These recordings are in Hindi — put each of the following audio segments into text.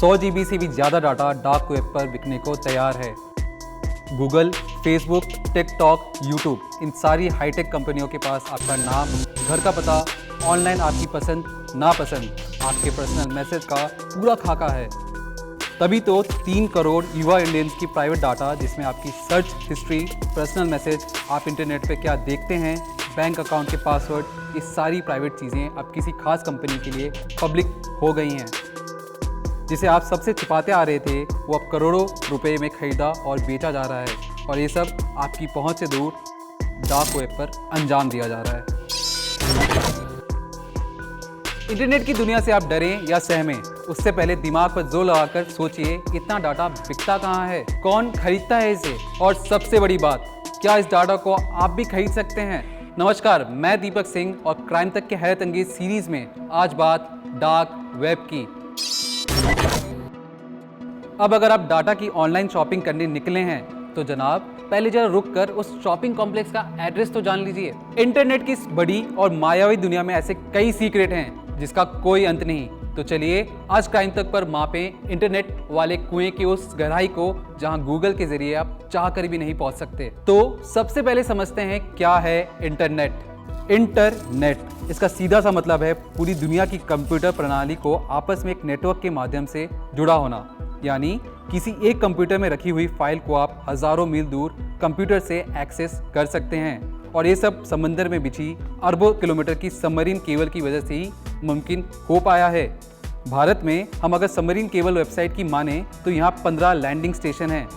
100 GB से भी ज़्यादा डाटा डार्क वेब पर बिकने को तैयार है। गूगल, फेसबुक, टिकटॉक, यूट्यूब, इन सारी हाईटेक कंपनियों के पास आपका नाम, घर का पता, ऑनलाइन आपकी पसंद नापसंद, आपके पर्सनल मैसेज का पूरा खाका है। तभी तो 3 करोड़ युवा इंडियंस की प्राइवेट डाटा, जिसमें आपकी सर्च हिस्ट्री, पर्सनल मैसेज, आप इंटरनेट पे क्या देखते हैं, बैंक अकाउंट के पासवर्ड, ये सारी प्राइवेट चीज़ें अब किसी खास कंपनी के लिए पब्लिक हो गई हैं। जिसे आप सबसे छिपाते आ रहे थे, वो अब करोड़ों रुपए में खरीदा और बेचा जा रहा है, और ये सब आपकी पहुंच से दूर डार्क वेब पर अंजाम दिया जा रहा है। इंटरनेट की दुनिया से आप डरें या सहमें, उससे पहले दिमाग पर जोर लगाकर सोचिए, इतना डाटा बिकता कहाँ है, कौन खरीदता है इसे, और सबसे बड़ी बात, क्या इस डाटा को आप भी खरीद सकते हैं। नमस्कार, मैं दीपक सिंह, और क्राइम तक के हैरत अंगेज सीरीज में आज बात डार्क वेब की। अब अगर आप डाटा की ऑनलाइन शॉपिंग करने निकले हैं तो जनाब पहले जरा रुक कर उस शॉपिंग कॉम्प्लेक्स का एड्रेस तो जान लीजिए। इंटरनेट की इस बड़ी और मायावी दुनिया में ऐसे कई सीक्रेट हैं जिसका कोई अंत नहीं। तो चलिए आज क्राइम तक पर मापें इंटरनेट वाले कुएं की उस गहराई को जहां गूगल के जरिए आप चाह कर भी नहीं पहुंच सकते। तो सबसे पहले समझते हैं क्या है इंटरनेट। इंटरनेट, इसका सीधा सा मतलब है पूरी दुनिया की कंप्यूटर प्रणाली को आपस में एक नेटवर्क के माध्यम से जुड़ा होना। यानी किसी एक कंप्यूटर में रखी हुई फाइल को आप हजारों मील दूर कंप्यूटर से एक्सेस कर सकते हैं, और ये सब समंदर में बिछी अरबों किलोमीटर की सबमरीन केबल की वजह से ही मुमकिन हो पाया है। भारत में हम अगर सबमरीन केबल वेबसाइट की माने तो यहाँ 15 लैंडिंग स्टेशन हैं,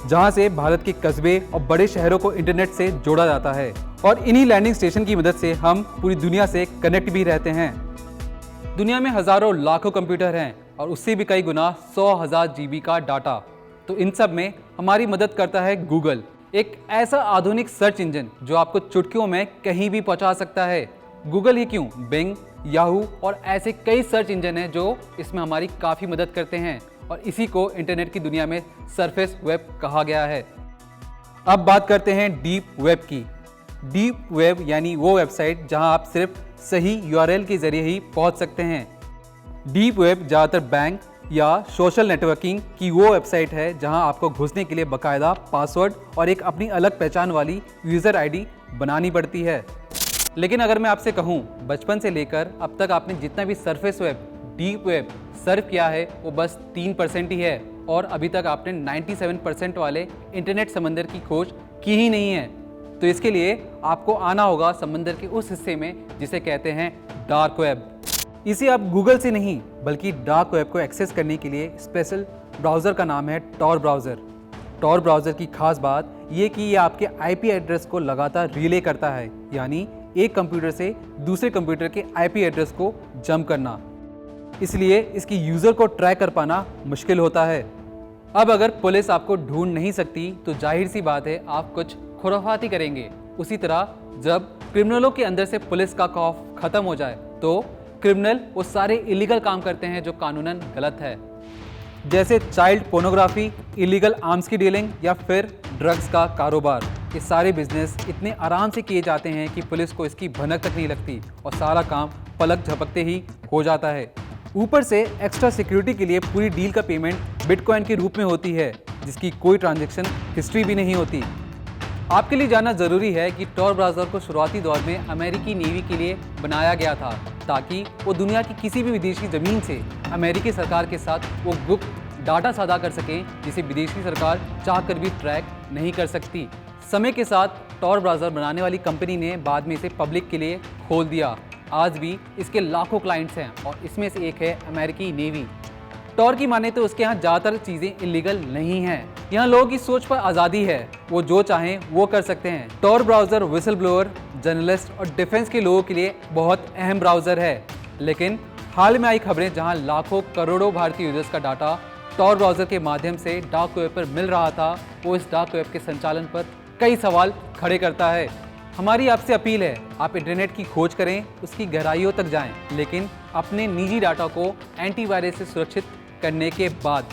जहाँ से भारत के कस्बे और बड़े शहरों को इंटरनेट से जोड़ा जाता है, और इन्हीं लैंडिंग स्टेशन की मदद से हम पूरी दुनिया से कनेक्ट भी रहते हैं। दुनिया में हजारों लाखों कंप्यूटर हैं, और उससे भी कई गुना 100,000 GB का डाटा। तो इन सब में हमारी मदद करता है गूगल, एक ऐसा आधुनिक सर्च इंजन जो आपको चुटकियों में कहीं भी पहुंचा सकता है। गूगल ही क्यों, बिंग, याहू और ऐसे कई सर्च इंजन हैं जो इसमें हमारी काफ़ी मदद करते हैं, और इसी को इंटरनेट की दुनिया में सरफेस वेब कहा गया है। अब बात करते हैं डीप वेब की। डीप वेब यानी वो वेबसाइट जहां आप सिर्फ सही URL के जरिए ही पहुंच सकते हैं। डीप वेब ज़्यादातर बैंक या सोशल नेटवर्किंग की वो वेबसाइट है जहां आपको घुसने के लिए बाकायदा पासवर्ड और एक अपनी अलग पहचान वाली यूज़र ID बनानी पड़ती है। लेकिन अगर मैं आपसे कहूं, बचपन से लेकर अब तक आपने जितना भी surface web, deep web Surf किया है वो बस 3% ही है, और अभी तक आपने 97% वाले इंटरनेट समंदर की खोज की ही नहीं है। तो इसके लिए आपको आना होगा समंदर के उस हिस्से में जिसे कहते हैं डार्क वेब। इसे आप गूगल से नहीं बल्कि डार्क वेब को एक्सेस करने के लिए स्पेशल ब्राउज़र का नाम है टॉर ब्राउज़र। टॉर ब्राउज़र की खास बात ये कि ये आपके IP एड्रेस को लगातार रिले करता है, यानी एक कंप्यूटर से दूसरे कंप्यूटर के IP एड्रेस को जंप करना। इसलिए इसकी यूज़र को ट्रैक कर पाना मुश्किल होता है। अब अगर पुलिस आपको ढूंढ नहीं सकती तो जाहिर सी बात है आप कुछ खुराफाती करेंगे। उसी तरह जब क्रिमिनलों के अंदर से पुलिस का खौफ खत्म हो जाए तो क्रिमिनल वो सारे इलीगल काम करते हैं जो कानूनन गलत है, जैसे चाइल्ड पोर्नोग्राफी, इलीगल आर्म्स की डीलिंग या फिर ड्रग्स का कारोबार। ये सारे बिजनेस इतने आराम से किए जाते हैं कि पुलिस को इसकी भनक तक नहीं लगती, और सारा काम पलक झपकते ही हो जाता है। ऊपर से एक्स्ट्रा सिक्योरिटी के लिए पूरी डील का पेमेंट बिटकॉइन के रूप में होती है, जिसकी कोई ट्रांजैक्शन हिस्ट्री भी नहीं होती। आपके लिए जानना जरूरी है कि टॉर ब्राउज़र को शुरुआती दौर में अमेरिकी नेवी के लिए बनाया गया था, ताकि वो दुनिया की किसी भी विदेशी ज़मीन से अमेरिकी सरकार के साथ वो गुप्त डाटा साझा कर सकें जिसे विदेशी सरकार चाहकर भी ट्रैक नहीं कर सकती। समय के साथ टॉर ब्राउज़र बनाने वाली कंपनी ने बाद में इसे पब्लिक के लिए खोल दिया। आज भी इसके लाखों क्लाइंट्स हैं, और इसमें से एक है अमेरिकी नेवी। टॉर की माने तो उसके यहाँ ज़्यादातर चीज़ें इलीगल नहीं हैं। यहाँ लोगों की सोच पर आज़ादी है, वो जो चाहें वो कर सकते हैं। Tor browser whistle blower, journalist और डिफेंस के लोगों के लिए बहुत अहम ब्राउज़र है। लेकिन हाल में आई खबरें जहाँ लाखों करोड़ों भारतीय यूजर्स का डाटा टॉर ब्राउज़र के माध्यम से डार्क वेब पर मिल रहा था, वो इस डार्क वेब के संचालन पर कई सवाल खड़े करता है। हमारी आपसे अपील है, आप इंटरनेट की खोज करें, उसकी गहराइयों तक जाएं, लेकिन अपने निजी डाटा को एंटीवायरस से सुरक्षित करने के बाद।